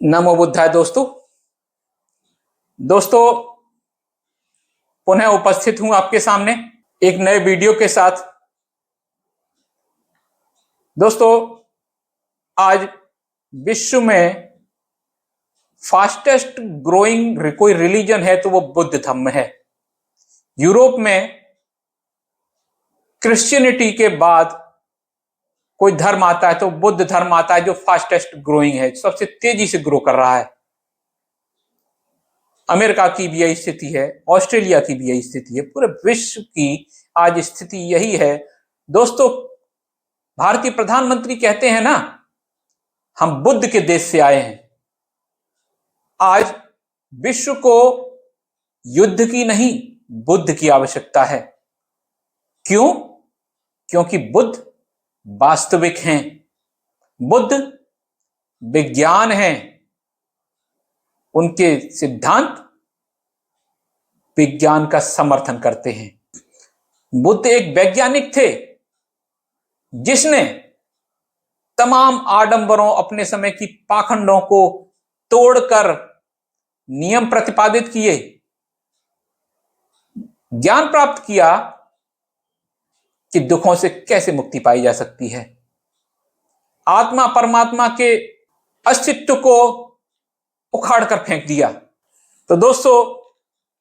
नमो बुद्धाय दोस्तों पुनः उपस्थित हूं आपके सामने एक नए वीडियो के साथ। दोस्तों आज विश्व में फास्टेस्ट ग्रोइंग कोई रिलीजन है तो वो बुद्ध धर्म है। यूरोप में क्रिश्चियनिटी के बाद कोई धर्म आता है तो बुद्ध धर्म आता है, जो फास्टेस्ट ग्रोइंग है, सबसे तेजी से ग्रो कर रहा है। अमेरिका की भी यही स्थिति है, ऑस्ट्रेलिया की भी यही स्थिति है, पूरे विश्व की आज स्थिति यही है। दोस्तों भारतीय प्रधानमंत्री कहते हैं ना, हम बुद्ध के देश से आए हैं। आज विश्व को युद्ध की नहीं, बुद्ध की आवश्यकता है। क्यों? क्योंकि बुद्ध वास्तविक हैं, बुद्ध विज्ञान हैं, उनके सिद्धांत विज्ञान का समर्थन करते हैं। बुद्ध एक वैज्ञानिक थे जिसने तमाम आडंबरों, अपने समय की पाखंडों को तोड़कर नियम प्रतिपादित किए, ज्ञान प्राप्त किया कि दुखों से कैसे मुक्ति पाई जा सकती है। आत्मा परमात्मा के अस्तित्व को उखाड़ कर फेंक दिया। तो दोस्तों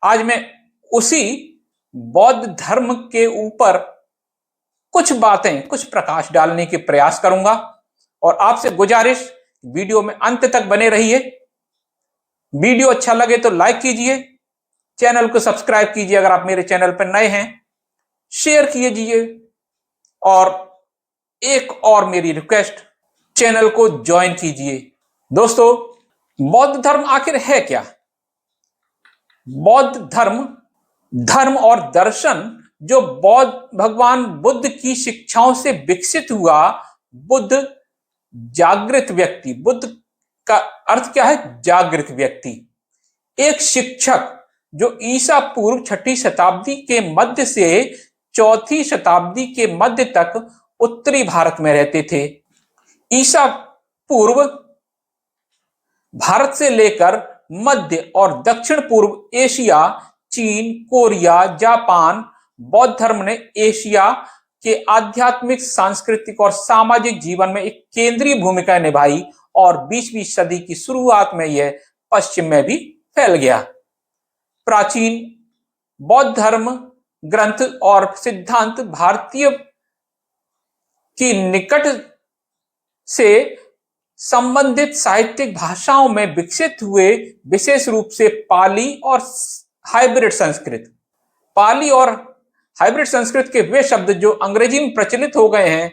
आज मैं उसी बौद्ध धर्म के ऊपर कुछ बातें, कुछ प्रकाश डालने के प्रयास करूंगा और आपसे गुजारिश, वीडियो में अंत तक बने रहिए। वीडियो अच्छा लगे तो लाइक कीजिए, चैनल को सब्सक्राइब कीजिए अगर आप मेरे चैनल पर नए हैं, शेयर कीजिए और एक और मेरी रिक्वेस्ट, चैनल को ज्वाइन कीजिए। दोस्तों बौद्ध धर्म आखिर है क्या? बौद्ध धर्म और दर्शन जो बौद्ध भगवान बुद्ध की शिक्षाओं से विकसित हुआ। बुद्ध जागृत व्यक्ति, बुद्ध का अर्थ क्या है? जागृत व्यक्ति। एक शिक्षक जो ईसा पूर्व 6ठी शताब्दी के मध्य से 4थी शताब्दी के मध्य तक उत्तरी भारत में रहते थे। ईसा पूर्व भारत से लेकर मध्य और दक्षिण पूर्व एशिया, चीन, कोरिया, जापान, बौद्ध धर्म ने एशिया के आध्यात्मिक, सांस्कृतिक और सामाजिक जीवन में एक केंद्रीय भूमिका निभाई और 20वीं सदी की शुरुआत में यह पश्चिम में भी फैल गया। प्राचीन बौद्ध धर्म ग्रंथ और सिद्धांत भारतीय की निकट से संबंधित साहित्यिक भाषाओं में विकसित हुए, विशेष रूप से पाली और हाइब्रिड संस्कृत। पाली और हाइब्रिड संस्कृत के वे शब्द जो अंग्रेजी में प्रचलित हो गए हैं,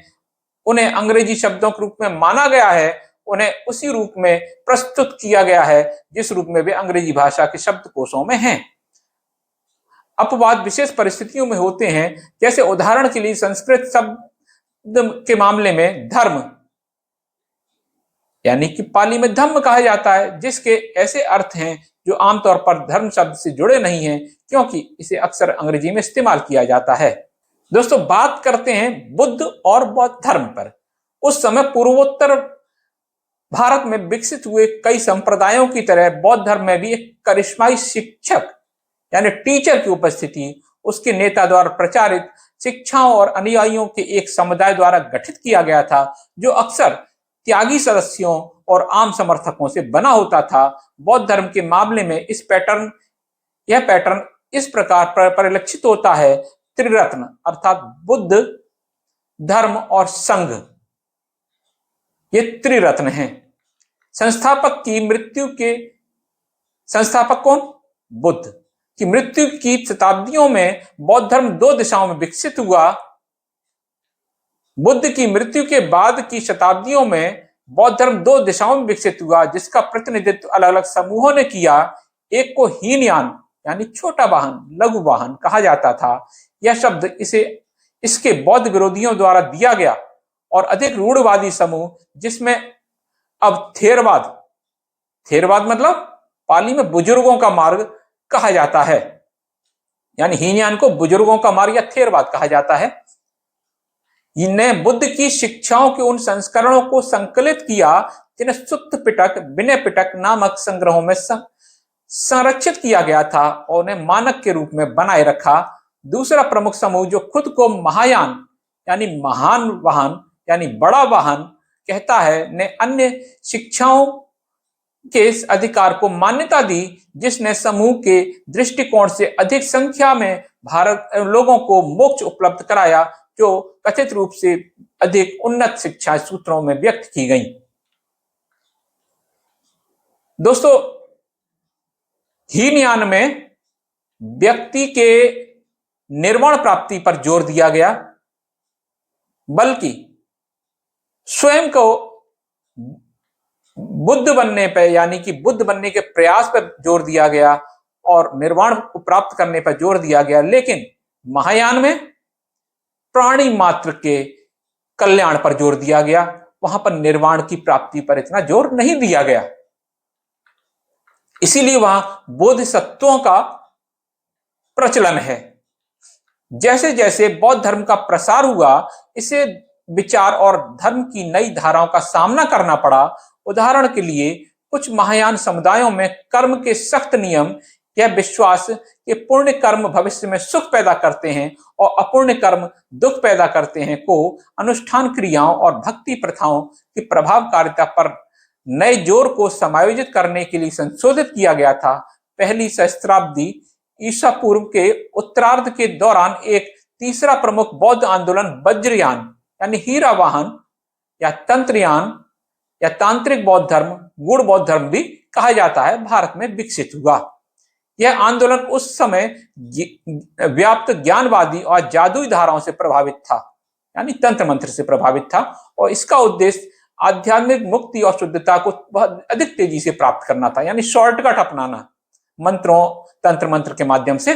उन्हें अंग्रेजी शब्दों के रूप में माना गया है, उन्हें उसी रूप में प्रस्तुत किया गया है जिस रूप में वे अंग्रेजी भाषा के शब्दकोशों में हैं। अपवाद विशेष परिस्थितियों में होते हैं, जैसे उदाहरण के लिए संस्कृत शब्द के मामले में धर्म, यानी कि पाली में धम्म कहा जाता है, जिसके ऐसे अर्थ हैं जो आमतौर पर धर्म शब्द से जुड़े नहीं हैं, क्योंकि इसे अक्सर अंग्रेजी में इस्तेमाल किया जाता है। दोस्तों बात करते हैं बुद्ध और बौद्ध धर्म पर। उस समय पूर्वोत्तर भारत में विकसित हुए कई संप्रदायों की तरह बौद्ध धर्म में भी एक करिश्माई शिक्षक यानी टीचर की उपस्थिति, उसके नेता द्वारा प्रचारित शिक्षाओं और अनुयायियों के एक समुदाय द्वारा गठित किया गया था, जो अक्सर त्यागी सदस्यों और आम समर्थकों से बना होता था। बौद्ध धर्म के मामले में यह पैटर्न इस प्रकार परिलक्षित होता है। त्रिरत्न अर्थात बुद्ध, धर्म और संघ, ये त्रिरत्न हैं। संस्थापक कौन? बुद्ध की मृत्यु की शताब्दियों में बौद्ध धर्म 2 दिशाओं में विकसित हुआ। बुद्ध की मृत्यु के बाद की शताब्दियों में बौद्ध धर्म 2 दिशाओं में विकसित हुआ, जिसका प्रतिनिधित्व अलग अलग समूहों ने किया। एक को हीनयान यानी छोटा वाहन, लघु वाहन कहा जाता था। यह शब्द इसके बौद्ध विरोधियों द्वारा दिया गया। और अधिक रूढ़वादी समूह, जिसमें अब थेरवाद मतलब पाली में बुजुर्गों का मार्ग कहा जाता है, यानी हीनयान को बुजुर्गों का मार्ग या थेरवाद कहा जाता है। इन्हें बुद्ध की शिक्षाओं के उन संस्करणों को संकलित किया जिन्हें सुत्त पिटक, विनय पिटक नामक संग्रहों में संरक्षित किया गया था और उन्हें मानक के रूप में बनाए रखा। दूसरा प्रमुख समूह जो खुद को महायान यानी महान वाहन यानी बड़ा वाहन कहता है, ने अन्य शिक्षाओं के इस अधिकार को मान्यता दी, जिसने समूह के दृष्टिकोण से अधिक संख्या में भारत लोगों को मोक्ष उपलब्ध कराया, जो कथित रूप से अधिक उन्नत शिक्षा सूत्रों में व्यक्त की गई। दोस्तों, हीनयान में व्यक्ति के निर्वाण प्राप्ति पर जोर दिया गया, बल्कि स्वयं को बुद्ध बनने पर यानी कि बुद्ध बनने के प्रयास पर जोर दिया गया और निर्वाण को प्राप्त करने पर जोर दिया गया। लेकिन महायान में प्राणी मात्र के कल्याण पर जोर दिया गया, वहां पर निर्वाण की प्राप्ति पर इतना जोर नहीं दिया गया। इसीलिए वहां बोधिसत्वों का प्रचलन है। जैसे जैसे बौद्ध धर्म का प्रसार हुआ, इसे विचार और धर्म की नई धाराओं का सामना करना पड़ा। उदाहरण के लिए कुछ महायान समुदायों में कर्म के सख्त नियम, यह विश्वास कि पुण्य कर्म भविष्य में सुख पैदा करते हैं और अपुण्य कर्म दुख पैदा करते हैं, को अनुष्ठान क्रियाओं और भक्ति प्रथाओं की प्रभावकारिता पर नए जोर को समायोजित करने के लिए संशोधित किया गया था। पहली सहस्त्राब्दी ईसा पूर्व के उत्तरार्ध के दौरान एक तीसरा प्रमुख बौद्ध आंदोलन वज्रयान यानी हीरा वाहन या तंत्रयान या तांत्रिक बौद्ध धर्म, गूढ़ बौद्ध धर्म भी कहा जाता है, भारत में विकसित हुआ। यह आंदोलन उस समय व्याप्त ज्ञानवादी और जादुई धाराओं से प्रभावित था, यानी तंत्र मंत्र से प्रभावित था, और इसका उद्देश्य आध्यात्मिक मुक्ति और शुद्धता को बहुत अधिक तेजी से प्राप्त करना था, यानी शॉर्टकट अपनाना मंत्रों, तंत्र मंत्र के माध्यम से।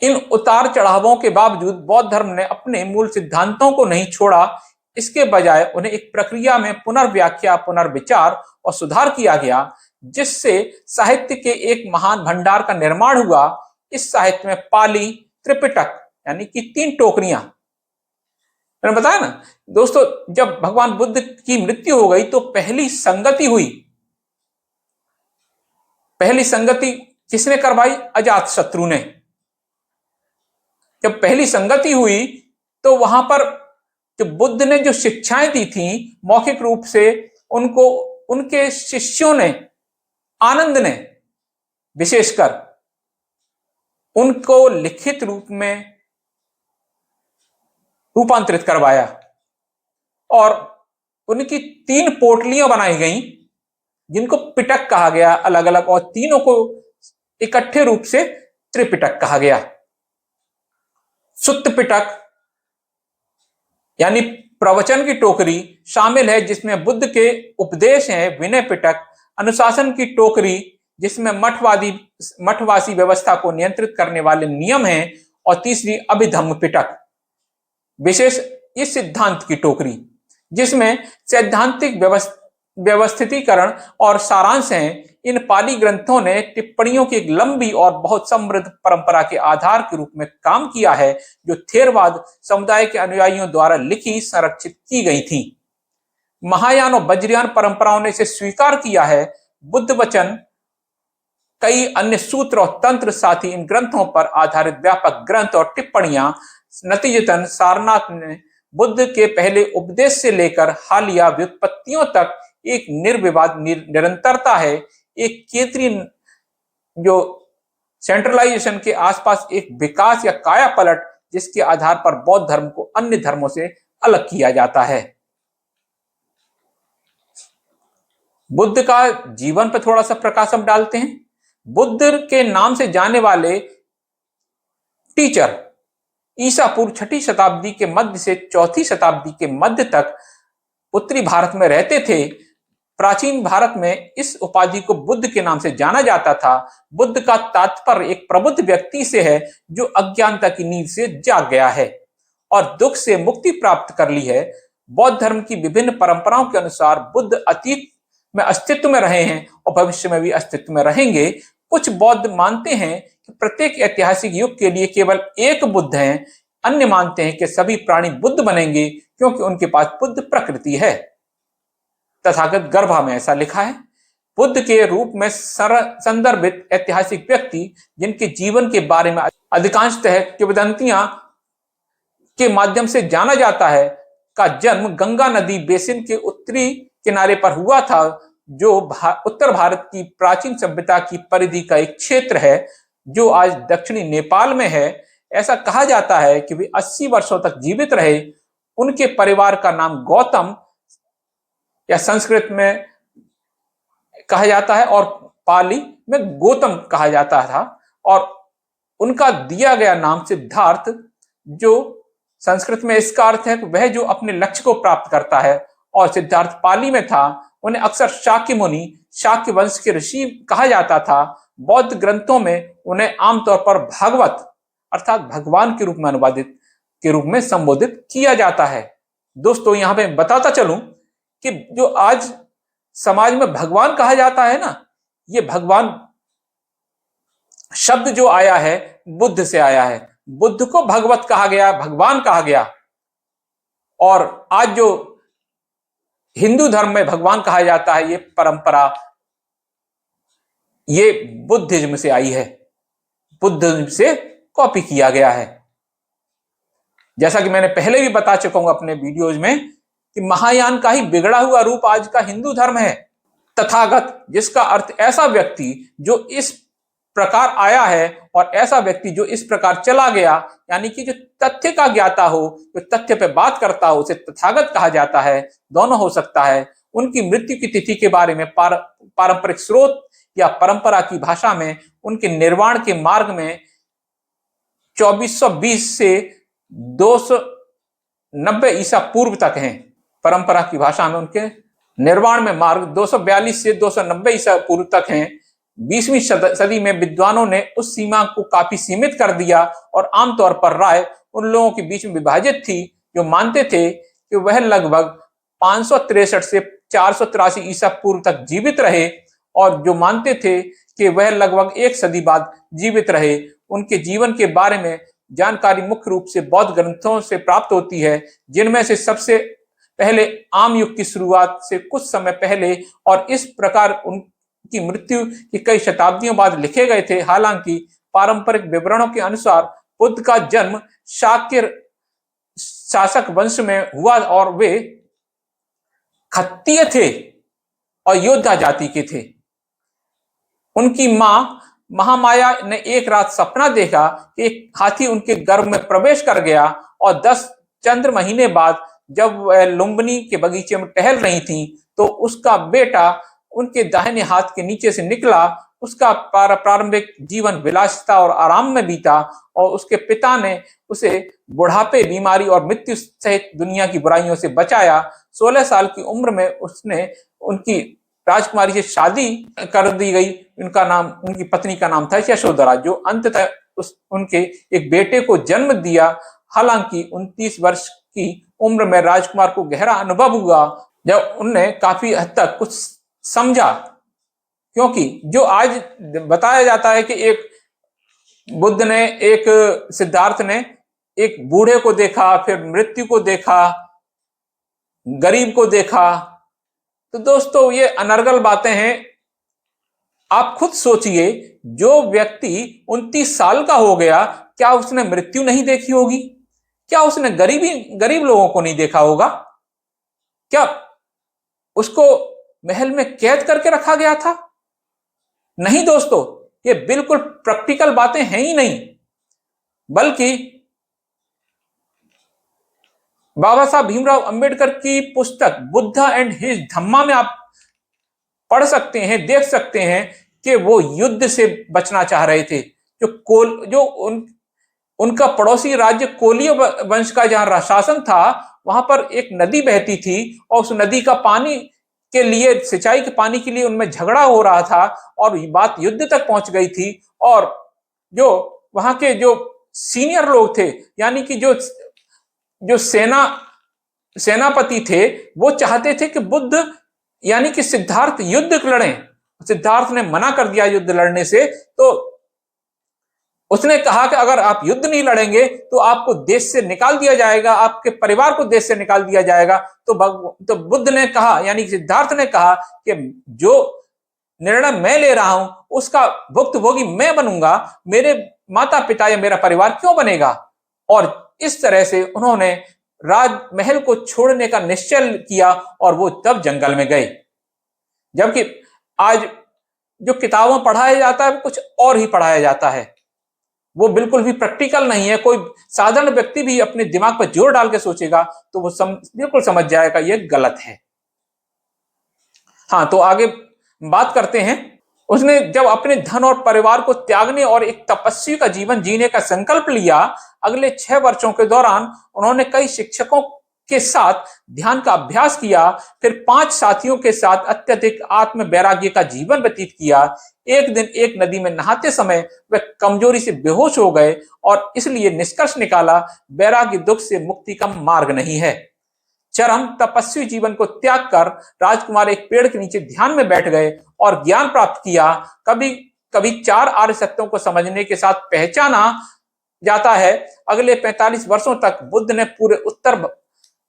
इन उतार चढ़ावों के बावजूद बौद्ध धर्म ने अपने मूल सिद्धांतों को नहीं छोड़ा। इसके बजाय उन्हें एक प्रक्रिया में पुनर्व्याख्या, पुनर्विचार और सुधार किया गया, जिससे साहित्य के एक महान भंडार का निर्माण हुआ। इस साहित्य में पाली, त्रिपिटक यानी कि 3 टोकरियां, मैंने बताया ना दोस्तों, जब भगवान बुद्ध की मृत्यु हो गई तो पहली संगति हुई। पहली संगति किसने करवाई? अजातशत्रु ने। जब पहली संगति हुई तो वहां पर जो बुद्ध ने जो शिक्षाएं दी थी मौखिक रूप से, उनको उनके शिष्यों ने, आनंद ने विशेषकर, उनको लिखित रूप में रूपांतरित करवाया और उनकी 3 पोटलियां बनाई गईं, जिनको पिटक कहा गया अलग अलग, और तीनों को इकट्ठे रूप से त्रिपिटक कहा गया। सुत्त पिटक यानी प्रवचन की टोकरी शामिल है, जिसमें बुद्ध के उपदेश हैं। विनय पिटक अनुशासन की टोकरी, जिसमें मठवासी व्यवस्था को नियंत्रित करने वाले नियम हैं। और तीसरी अभिधम्म पिटक, विशेष इस सिद्धांत की टोकरी, जिसमें सैद्धांतिक व्यवस्थितीकरण और सारांश हैं। इन पाली ग्रंथों ने टिप्पणियों की एक लंबी और बहुत समृद्ध परंपरा के आधार के रूप में काम किया है, जो थेरवाद समुदाय के अनुयायियों द्वारा लिखी, संरक्षित की गई थी। महायान और वज्रयान परंपराओं ने इसे स्वीकार किया है। बुद्ध वचन, कई अन्य सूत्र और तंत्र, साथ ही इन ग्रंथों पर आधारित व्यापक ग्रंथ और टिप्पणियां, नतीजतन सारनाथ ने बुद्ध के पहले उपदेश से लेकर हालिया व्युत्पत्तियों तक एक निर्विवाद निरंतरता है, एक केंद्रीय जो सेंट्रलाइजेशन के आसपास एक विकास या काया पलट, जिसके आधार पर बौद्ध धर्म को अन्य धर्मों से अलग किया जाता है। बुद्ध का जीवन पर थोड़ा सा प्रकाश हम डालते हैं। बुद्ध के नाम से जाने वाले टीचर ईसा पूर्व 6ठी शताब्दी के मध्य से 4थी शताब्दी के मध्य तक उत्तरी भारत में रहते थे। प्राचीन भारत में इस उपाधि को बुद्ध के नाम से जाना जाता था। बुद्ध का तात्पर्य एक प्रबुद्ध व्यक्ति से है, जो अज्ञानता की नींद से जाग गया है और दुख से मुक्ति प्राप्त कर ली है। बौद्ध धर्म की विभिन्न परंपराओं के अनुसार बुद्ध अतीत में अस्तित्व में रहे हैं और भविष्य में भी अस्तित्व में रहेंगे। कुछ बौद्ध मानते हैं कि प्रत्येक ऐतिहासिक युग के लिए केवल एक बुद्ध है। अन्य मानते हैं कि सभी प्राणी बुद्ध बनेंगे, क्योंकि उनके पास बुद्ध प्रकृति है। तथागत गर्भा में ऐसा लिखा है। बुद्ध के रूप में संदर्भित ऐतिहासिक व्यक्ति जिनके जीवन के बारे में अधिकांशतः किंवदंतियां के माध्यम से जाना जाता है, का जन्म गंगा नदी बेसिन के उत्तरी किनारे पर हुआ था, जो उत्तर भारत की प्राचीन सभ्यता की परिधि का एक क्षेत्र है जो आज दक्षिणी नेपाल में है। ऐसा कहा जाता है कि वे 80 वर्षों तक जीवित रहे। उनके परिवार का नाम गौतम या संस्कृत में कहा जाता है और पाली में गौतम कहा जाता था, और उनका दिया गया नाम सिद्धार्थ, जो संस्कृत में इसका अर्थ है कि वह जो अपने लक्ष्य को प्राप्त करता है, और सिद्धार्थ पाली में था। उन्हें अक्सर शाक्य मुनि, शाक्य वंश के ऋषि कहा जाता था। बौद्ध ग्रंथों में उन्हें आमतौर पर भागवत अर्थात भगवान के रूप में अनुवादित के रूप में संबोधित किया जाता है। दोस्तों, यहां पे बताता चलूं कि जो आज समाज में भगवान कहा जाता है ना, ये भगवान शब्द जो आया है बुद्ध से आया है। बुद्ध को भगवत कहा गया, भगवान कहा गया। और आज जो हिंदू धर्म में भगवान कहा जाता है, ये परंपरा ये बुद्धिज्म से आई है, बुद्धिज्म से कॉपी किया गया है। जैसा कि मैंने पहले भी बता चुका हूं अपने वीडियोज में कि महायान का ही बिगड़ा हुआ रूप आज का हिंदू धर्म है। तथागत, जिसका अर्थ ऐसा व्यक्ति जो इस प्रकार आया है और ऐसा व्यक्ति जो इस प्रकार चला गया, यानी कि जो तथ्य का ज्ञाता हो, जो तथ्य पे बात करता हो, उसे तथागत कहा जाता है। दोनों हो सकता है। उनकी मृत्यु की तिथि के बारे में पारंपरिक स्रोत या परंपरा की भाषा में उनके निर्वाण के मार्ग में 2420 से 290 ईसा पूर्व तक हैं। परंपरा की भाषा में उनके निर्वाण में मार्ग 242 से 290 ईसा पूर्व तक हैं। 20वीं सदी में विद्वानों ने उस सीमा को काफी सीमित कर दिया और आमतौर पर राय उन लोगों के बीच में विभाजित थी जो मानते थे कि वह लगभग 563 से 483 ईसा पूर्व तक जीवित रहे, और जो मानते थे कि वह लगभग एक सदी बाद जीवित रहे। उनके जीवन के बारे में जानकारी मुख्य रूप से बौद्ध ग्रंथों से प्राप्त होती है, जिनमें से सबसे पहले आम युग की शुरुआत से कुछ समय पहले और इस प्रकार उनकी मृत्यु की कई शताब्दियों बाद लिखे गए थे। हालांकि पारंपरिक विवरणों के अनुसार बुद्ध का जन्म शाक्य शासक वंश में हुआ और वे क्षत्रिय थे और योद्धा जाति के थे। उनकी मां महामाया ने एक रात सपना देखा कि एक हाथी उनके गर्भ में प्रवेश कर गया, और 10 चंद्र महीने बाद जब वह लुम्बिनी के बगीचे में टहल रही थी तो उसका बेटा उनके दाहिने हाथ के नीचे से निकला। उसका प्रारंभिक जीवन विलासिता और आराम में बीता, और उसके पिता ने उसे बुढ़ापे, बीमारी और मृत्यु सहित दुनिया की बुराइयों से बचाया। 16 साल की उम्र में उसने उनकी राजकुमारी से शादी कर दी गई। उनकी पत्नी का नाम था यशोधरा, जो अंततः उनके एक बेटे को जन्म दिया। हालांकि 29 वर्ष की उम्र में राजकुमार को गहरा अनुभव हुआ जब उनने काफी हद तक कुछ समझा, क्योंकि जो आज बताया जाता है कि एक बुद्ध ने, एक सिद्धार्थ ने एक बूढ़े को देखा, फिर मृत्यु को देखा, गरीब को देखा। तो दोस्तों, ये अनर्गल बातें हैं। आप खुद सोचिए, जो व्यक्ति 29 साल का हो गया, क्या उसने मृत्यु नहीं देखी होगी? क्या उसने गरीब लोगों को नहीं देखा होगा? क्या उसको महल में कैद करके रखा गया था? नहीं दोस्तों, ये बिल्कुल प्रैक्टिकल बातें हैं ही नहीं। बल्कि बाबा साहब भीमराव अंबेडकर की पुस्तक बुद्धा एंड हिज धम्मा में आप पढ़ सकते हैं, देख सकते हैं कि वो युद्ध से बचना चाह रहे थे। उनका पड़ोसी राज्य कोलिय वंश का जहां शासन था, वहां पर एक नदी बहती थी, और उस नदी का पानी के लिए, सिंचाई के पानी के लिए उनमें झगड़ा हो रहा था, और बात युद्ध तक पहुंच गई थी। और जो वहां के जो सीनियर लोग थे, यानी कि जो सेनापति थे, वो चाहते थे कि बुद्ध यानी कि सिद्धार्थ युद्ध लड़ें। सिद्धार्थ ने मना कर दिया युद्ध लड़ने से। तो उसने कहा कि अगर आप युद्ध नहीं लड़ेंगे तो आपको देश से निकाल दिया जाएगा, आपके परिवार को देश से निकाल दिया जाएगा। तो बुद्ध ने कहा, यानी सिद्धार्थ ने कहा कि जो निर्णय मैं ले रहा हूं उसका भुक्तभोगी मैं बनूंगा, मेरे माता पिता या मेरा परिवार क्यों बनेगा। और इस तरह से उन्होंने राजमहल को छोड़ने का निश्चय किया और वो तब जंगल में गए। जबकि आज जो किताबों पढ़ाया जाता है वो कुछ और ही पढ़ाया जाता है, वो बिल्कुल भी प्रैक्टिकल नहीं है। कोई साधारण व्यक्ति भी अपने दिमाग पर जोर डाल के सोचेगा तो वो बिल्कुल समझ जाएगा ये गलत है। हाँ, तो आगे बात करते हैं। उसने जब अपने धन और परिवार को त्यागने और एक तपस्वी का जीवन जीने का संकल्प लिया, अगले 6 वर्षों के दौरान उन्होंने कई शिक्षकों के साथ ध्यान का अभ्यास किया, फिर 5 साथियों के साथ अत्यधिक आत्म वैराग्य का जीवन व्यतीत किया। एक दिन एक नदी में नहाते समय वे कमजोरी से बेहोश हो गए और इसलिए निष्कर्ष निकाला, वैराग्य दुख से मुक्ति का मार्ग नहीं है। चरम तपस्वी जीवन को त्याग कर राजकुमार एक पेड़ के नीचे ध्यान में बैठ गए और ज्ञान प्राप्त किया। कभी कभी 4 आर्य सत्यों को समझने के साथ पहचाना जाता है। अगले 45 वर्षों तक बुद्ध ने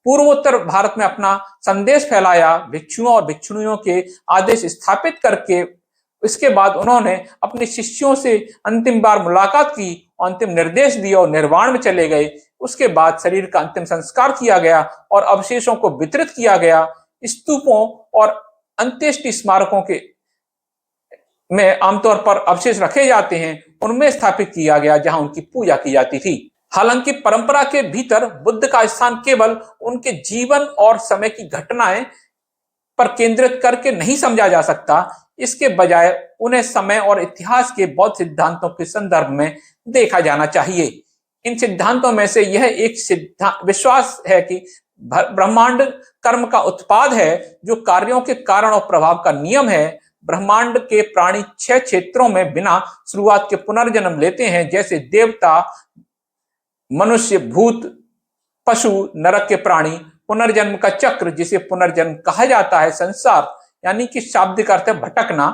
पूर्वोत्तर भारत में अपना संदेश फैलाया, भिक्षुओं और भिक्षुणियों के आदेश स्थापित करके। इसके बाद उन्होंने अपने शिष्यों से अंतिम बार मुलाकात की, अंतिम निर्देश दिए और निर्वाण में चले गए। उसके बाद शरीर का अंतिम संस्कार किया गया और अवशेषों को वितरित किया गया। स्तूपों और अंत्येष्टि स्मारकों के में आमतौर पर अवशेष रखे जाते हैं, उनमें स्थापित किया गया जहां उनकी पूजा की जाती थी। हालांकि परंपरा के भीतर बुद्ध का स्थान केवल उनके जीवन और समय की घटनाएं पर केंद्रित करके नहीं समझा जा सकता। इसके बजाय उन्हें समय और इतिहास के बौद्ध सिद्धांतों के संदर्भ में देखा जाना चाहिए। इन सिद्धांतों में से यह एक विश्वास है कि ब्रह्मांड कर्म का उत्पाद है, जो कार्यों के कारण और प्रभाव का नियम है। ब्रह्मांड के प्राणी 6 क्षेत्रों में बिना शुरुआत के पुनर्जन्म लेते हैं, जैसे देवता, मनुष्य, भूत, पशु, नरक के प्राणी। पुनर्जन्म का चक्र, जिसे पुनर्जन्म कहा जाता है, संसार यानी कि शाब्दिक अर्थ है भटकना,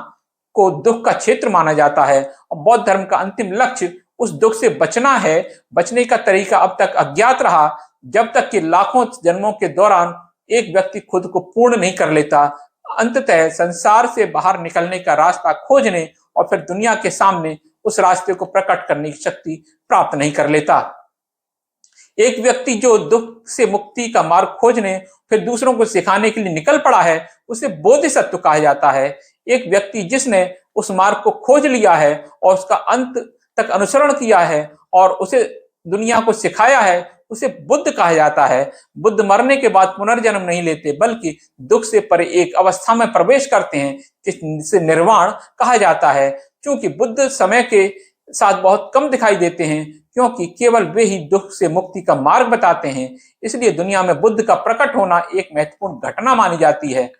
को दुख का क्षेत्र माना जाता है। और बौद्ध धर्म का अंतिम लक्ष्य उस दुख से बचना है। बचने का तरीका अब तक अज्ञात रहा, जब तक कि लाखों जन्मों के दौरान एक व्यक्ति खुद को पूर्ण नहीं कर लेता। अंततः संसार से बाहर निकलने का रास्ता खोजने और फिर दुनिया के सामने उस रास्ते को प्रकट करने की शक्ति प्राप्त नहीं कर लेता। एक व्यक्ति जो दुख से मुक्ति का मार्ग खोजने फिर दूसरों को सिखाने के लिए निकल पड़ा है, उसे बोधिसत्व कहा जाता है। एक व्यक्ति जिसने उस मार्ग को खोज लिया है और उसका अंत तक अनुसरण किया है और उसे दुनिया को सिखाया है, उसे बुद्ध कहा जाता है। बुद्ध मरने के बाद पुनर्जन्म नहीं लेते, बल्कि दुख से परे एक अवस्था में प्रवेश करते हैं जिसे निर्वाण कहा जाता है। क्योंकि बुद्ध समय के साथ बहुत कम दिखाई देते हैं, क्योंकि केवल वे ही दुख से मुक्ति का मार्ग बताते हैं, इसलिए दुनिया में बुद्ध का प्रकट होना एक महत्वपूर्ण घटना मानी जाती है।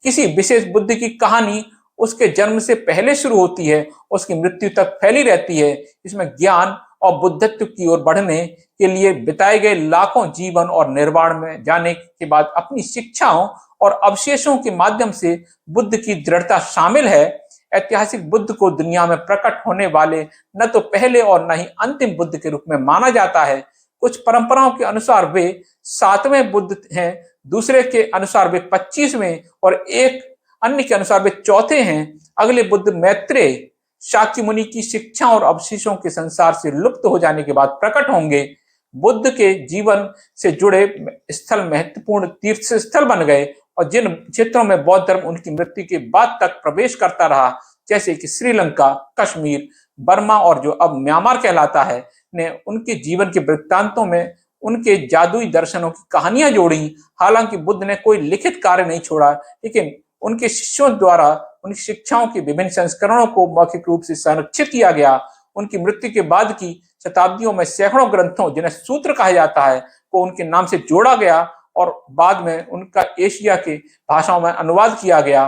किसी विशेष बुद्ध की कहानी उसके जन्म से पहले शुरू होती है, उसकी मृत्यु तक फैली रहती है। इसमें ज्ञान और बुद्धत्व की ओर बढ़ने के लिए बिताए गए लाखों जीवन और निर्वाण में जाने के बाद अपनी शिक्षाओं और अवशेषों के माध्यम से बुद्ध की दृढ़ता शामिल है। ऐतिहासिक बुद्ध को दुनिया में प्रकट होने वाले न तो पहले और न ही अंतिम बुद्ध के रूप में माना जाता है। कुछ परंपराओं के अनुसार वे 7वें बुद्ध हैं, दूसरे के अनुसार वे 25वें और एक अन्य के अनुसार वे 4थे हैं। अगले बुद्ध मैत्रेय शाक्य मुनि की शिक्षा और अवशेषों के संसार से लुप्त हो जाने के बाद प्रकट होंगे। बुद्ध के जीवन से जुड़े स्थल महत्वपूर्ण तीर्थ स्थल बन गए और जिन क्षेत्रों में बौद्ध धर्म उनकी मृत्यु के बाद तक प्रवेश करता रहा, जैसे कि श्रीलंका, कश्मीर, बर्मा और जो अब म्यांमार कहलाता है, ने उनके जीवन के वृत्तांतों में उनके जादुई दर्शनों की कहानियां जोड़ी। हालांकि बुद्ध ने कोई लिखित कार्य नहीं छोड़ा, लेकिन उनके शिष्यों द्वारा उनकी शिक्षाओं के विभिन्न संस्करणों को मौखिक रूप से संरक्षित किया गया। उनकी मृत्यु के बाद की शताब्दियों में सैकड़ों ग्रंथों, जिन्हें सूत्र कहा जाता है, को उनके नाम से जोड़ा गया और बाद में उनका एशिया के भाषाओं में अनुवाद किया गया।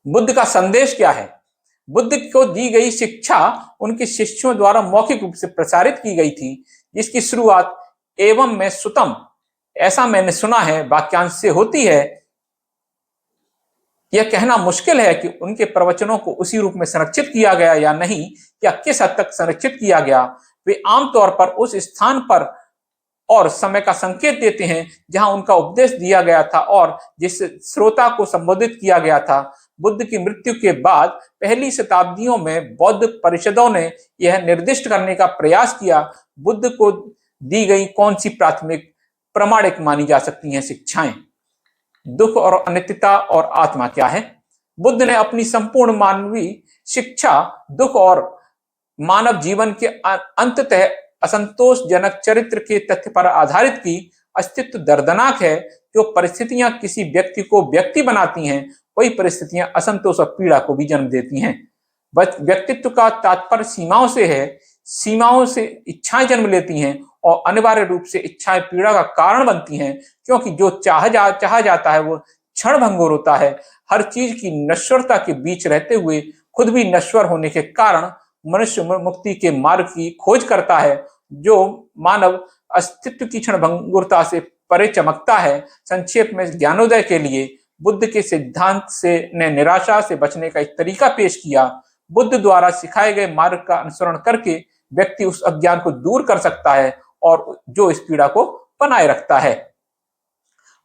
बुद्ध का संदेश क्या है? बुद्ध को दी गई शिक्षा उनके शिष्यों द्वारा मौखिक रूप से प्रसारित की गई थी, जिसकी शुरुआत एवं मैं सुतम, ऐसा मैंने सुना है, वाक्यांश से होती है। यह कहना मुश्किल है कि उनके प्रवचनों को उसी रूप में संरक्षित किया गया या नहीं, या किस हद तक संरक्षित किया गया, वे आमतौर पर उस स्थान पर और समय का संकेत देते हैं जहां उनका उपदेश दिया गया था और जिस श्रोता को संबोधित किया गया था। बुद्ध की मृत्यु के बाद पहली शताब्दियों में बौद्ध परिषदों ने यह निर्दिष्ट करने का प्रयास किया बुद्ध को दी गई कौन सी प्राथमिक प्रामाणिक मानी जा सकती हैं शिक्षाएं। दुख और अनित्यता और आत्मा क्या है? बुद्ध ने अपनी संपूर्ण मानवीय शिक्षा दुख और मानव जीवन के अंततः असंतोषजनक चरित्र के तथ्य पर आधारित की। अस्तित्व दर्दनाक है। जो परिस्थितियां किसी व्यक्ति को व्यक्ति बनाती हैं, वही परिस्थितियां असंतोष और पीड़ा को भी जन्म देती हैं। व्यक्तित्व का तात्पर्य सीमाओं से है। सीमाओं से इच्छाएं जन्म लेती हैं और अनिवार्य रूप से इच्छाएं पीड़ा का कारण बनती हैं, क्योंकि जो चाहा जाता है वो क्षण भंगुर होता है। हर चीज की नश्वरता के बीच रहते हुए खुद भी नश्वर होने के कारण मनुष्य मुक्ति के मार्ग की खोज करता है, जो मानव अस्तित्व की क्षण भंगुरता से परे चमकता है। संक्षेप में ज्ञानोदय के लिए बुद्ध के सिद्धांत से ने निराशा से बचने का एक तरीका पेश किया। बुद्ध द्वारा सिखाए गए मार्ग का अनुसरण करके व्यक्ति उस अज्ञान को दूर कर सकता है और जो इस पीड़ा को बनाए रखता है।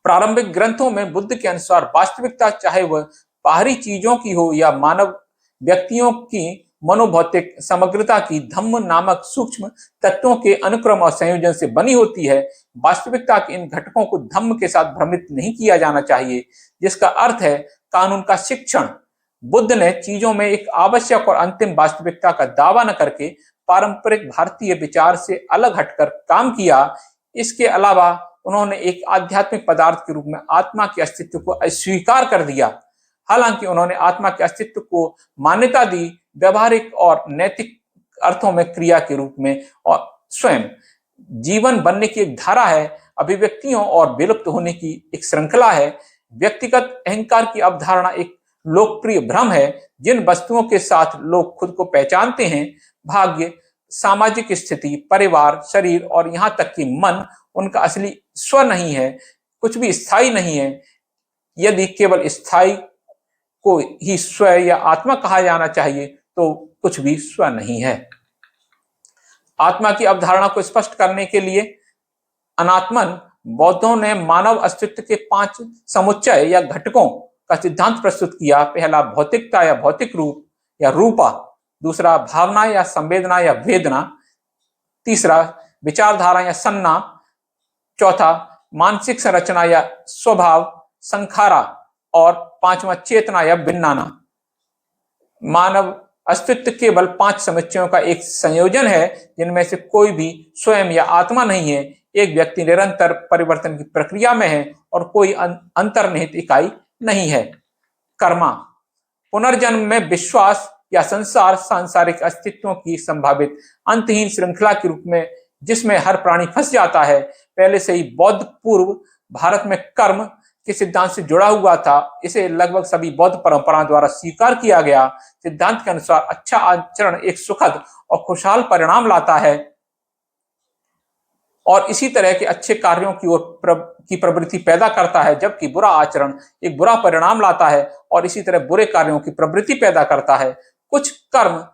प्रारंभिक ग्रंथों में बुद्ध के अनुसार वास्तविकता, चाहे वह बाहरी चीजों की हो या मानव व्यक्तियों की मनोभौतिक समग्रता की, धम्म नामक सूक्ष्म तत्वों के अनुक्रम और संयोजन से बनी होती है। वास्तविकता के इन घटकों को धम्म के साथ भ्रमित नहीं किया जाना चाहिए, जिसका अर्थ है कानून का शिक्षण। बुद्ध ने चीजों में एक आवश्यक और अंतिम वास्तविकता का दावा न करके पारंपरिक भारतीय विचार से अलग हटकर काम किया। इसके अलावा उन्होंने एक आध्यात्मिक पदार्थ के रूप में आत्मा के अस्तित्व को अस्वीकार कर दिया। हालांकि उन्होंने आत्मा के अस्तित्व को मान्यता दी, व्यवहारिक और नैतिक अर्थों में क्रिया के रूप में, और स्वयं जीवन बनने की एक धारा है, अभिव्यक्तियों और विलुप्त होने की एक श्रृंखला है। व्यक्तिगत अहंकार की अवधारणा एक लोकप्रिय भ्रम है। जिन वस्तुओं के साथ लोग खुद को पहचानते हैं, भाग्य, सामाजिक स्थिति, परिवार, शरीर और यहाँ तक कि मन, उनका असली स्व नहीं है। कुछ भी स्थायी नहीं है। यदि केवल स्थायी को ही स्व या आत्मा कहा जाना चाहिए तो कुछ भी स्व नहीं है। आत्मा की अवधारणा को स्पष्ट करने के लिए अनात्मन बौद्धों ने मानव अस्तित्व के 5 समुच्चय या घटकों का सिद्धांत प्रस्तुत किया। पहला भौतिकता या भौतिक रूप या रूपा, दूसरा भावना या संवेदना या वेदना, तीसरा विचारधारा या सन्ना, चौथा मानसिक संरचना या स्वभाव संखारा, और पांचवा चेतना या विज्ञाना। मानव अस्तित्व केवल 5 समुच्चयों का एक संयोजन है, जिनमें से कोई भी स्वयं या आत्मा नहीं है। एक व्यक्ति निरंतर परिवर्तन की प्रक्रिया में है और कोई अंतर्निहित इकाई नहीं है। कर्मा, पुनर्जन्म में विश्वास या संसार, सांसारिक अस्तित्वों की संभावित अंतहीन श्रृंखला के रूप में जिसमें हर प्राणी फंस जाता है। पहले से ही बौद्ध पूर्व भारत में कर्म के सिद्धांत से जुड़ा हुआ था। इसे लगभग सभी बौद्ध परंपराओं द्वारा स्वीकार किया गया। सिद्धांत के अनुसार अच्छा आचरण एक सुखद और खुशहाल परिणाम लाता है और इसी तरह के अच्छे कार्यों की ओर की प्रवृत्ति पैदा करता है, जबकि बुरा आचरण एक बुरा परिणाम लाता है और इसी तरह बुरे कार्यों की प्रवृत्ति पैदा करता है। कुछ कर्म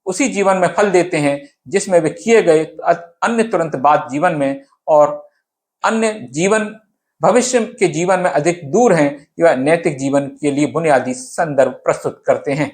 उसी जीवन में फल देते हैं जिसमें वे किए गए, अन्य तुरंत बाद जीवन में, और अन्य जीवन भविष्य के जीवन में अधिक दूर हैं। यह नैतिक जीवन के लिए बुनियादी संदर्भ प्रस्तुत करते हैं।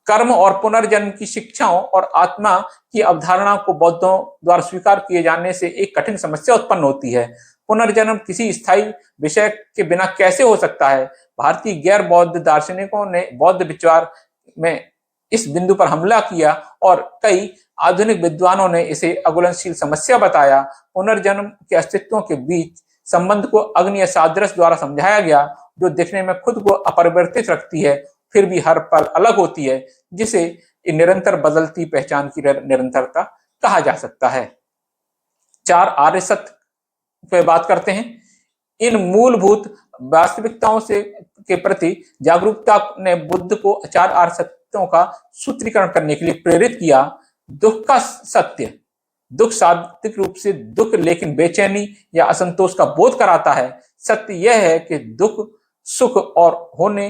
कर्म और पुनर्जन्म की शिक्षाओं और आत्मा की अवधारणा को बौद्धों द्वारा स्वीकार किए जाने से एक कठिन समस्या उत्पन्न होती है। पुनर्जन्म किसी स्थायी विषय के बिना कैसे हो सकता है? भारतीय गैर बौद्ध दार्शनिकों ने बौद्ध विचार में इस बिंदु पर हमला किया और कई आधुनिक विद्वानों ने इसे अघुलनशील समस्या बताया। पुनर्जन्म के अस्तित्वों के बीच संबंध को अग्नि सादृश्य द्वारा समझाया गया, जो दिखने में खुद को अपरिवर्तित रखती है, फिर भी हर पल अलग होती है, जिसे निरंतर बदलती पहचान की निरंतरता कहा जा सकता है। 4 आर्य सत्य पे बात करते हैं। इन मूलभूत वास्तविकताओं से के प्रति जागरूकता ने बुद्ध को 4 आर्य सत्यों का सूत्रीकरण करने के लिए प्रेरित किया। दुख का सत्य, दुख शाब्दिक रूप से दुख, लेकिन बेचैनी या असंतोष का बोध कराता है। सत्य यह है कि दुख, सुख और होने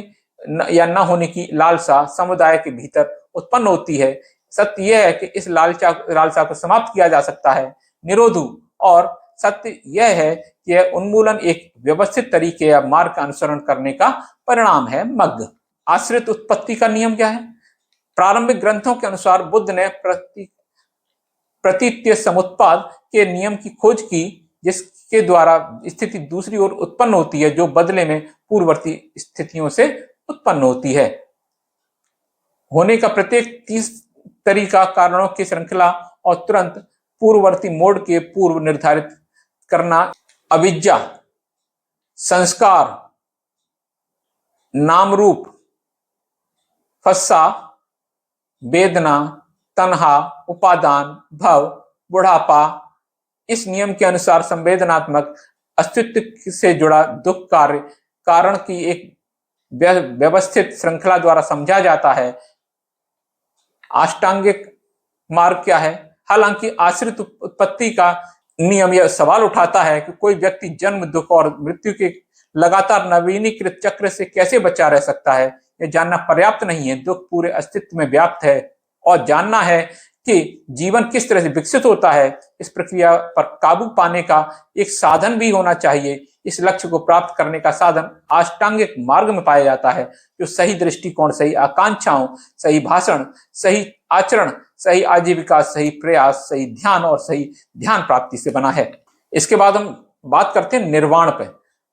या न होने की लालसा समुदाय के भीतर उत्पन्न होती है। सत्य यह है कि इस लालसा को समाप्त किया जा सकता है। निरोधु और सत्य यह है कि यह उन्मूलन एक व्यवस्थित तरीके या मार्ग का अनुसरण करने का परिणाम है। मग्ग। आश्रित उत्पत्ति का नियम क्या है? प्रारंभिक ग्रंथों के अनुसार बुद्ध ने प्रतीत्य समुत्पाद के नियम की खोज की, जिसके द्वारा स्थिति दूसरी ओर उत्पन्न होती है जो बदले में पूर्ववर्ती स्थितियों से उत्पन्न होती है। होने का प्रत्येक 30 तरीका कारणों की श्रृंखला और तुरंत पूर्ववर्ती मोड के पूर्व निर्धारित करना। अविद्या, संस्कार, नाम रूप, फस्सा, वेदना, तन्हा, उपादान, भव, बुढ़ापा। इस नियम के अनुसार संवेदनात्मक अस्तित्व से जुड़ा दुख कार्य कारण की एक व्यवस्थित श्रृंखला द्वारा समझा जाता है। अष्टांगिक मार्ग क्या है? हालांकि आश्रित उत्पत्ति का नियम यह सवाल उठाता है कि कोई व्यक्ति जन्म, दुख और मृत्यु के लगातार नवीनीकृत चक्र से कैसे बचा रह सकता है। यह जानना पर्याप्त नहीं है। दुख पूरे अस्तित्व में व्याप्त है और जानना है कि जीवन किस तरह से विकसित होता है। इस प्रक्रिया पर काबू पाने का एक साधन भी होना चाहिए। इस लक्ष्य को प्राप्त करने का साधन अष्टांगिक मार्ग में पाया जाता है, जो सही दृष्टिकोण, सही आकांक्षाओं, सही भाषण, सही आचरण, सही आजीविका, सही प्रयास, सही ध्यान और सही ध्यान प्राप्ति से बना है। इसके बाद हम बात करते हैं निर्वाण पे।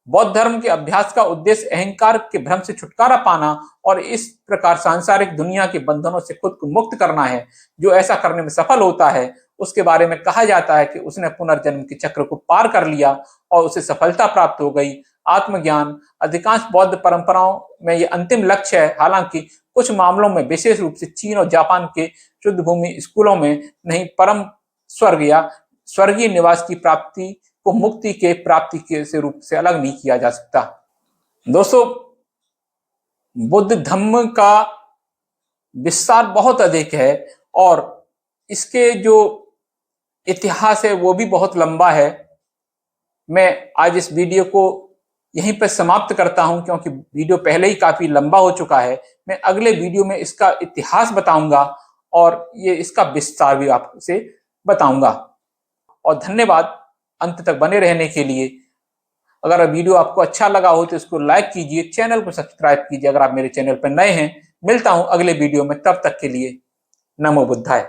बौद्ध धर्म के अभ्यास का उद्देश्य अहंकार के भ्रम से छुटकारा पाना और इस प्रकार सांसारिक दुनिया के बंधनों से खुद को मुक्त करना है। जो ऐसा करने में सफल होता है उसके बारे में कहा जाता है कि उसने पुनर्जन्म के चक्र को पार कर लिया और उसे सफलता प्राप्त हो गई। आत्मज्ञान अधिकांश बौद्ध परंपराओं में यह अंतिम लक्ष्य है। हालांकि कुछ मामलों में, विशेष रूप से चीन और जापान के शुद्ध भूमि स्कूलों में, नहीं परम स्वर्ग या स्वर्गीय निवास की प्राप्ति को मुक्ति के प्राप्ति के से रूप से अलग नहीं किया जा सकता। दोस्तों, बुद्ध धम्म का विस्तार बहुत अधिक है और इसके जो इतिहास है वो भी बहुत लंबा है। मैं आज इस वीडियो को यहीं पर समाप्त करता हूं क्योंकि वीडियो पहले ही काफी लंबा हो चुका है। मैं अगले वीडियो में इसका इतिहास बताऊंगा और ये इसका विस्तार भी आपसे बताऊंगा। और धन्यवाद अंत तक बने रहने के लिए। अगर वीडियो आपको अच्छा लगा हो तो इसको लाइक कीजिए, चैनल को सब्सक्राइब कीजिए अगर आप मेरे चैनल पर नए हैं। मिलता हूं अगले वीडियो में, तब तक के लिए नमो बुद्धाय।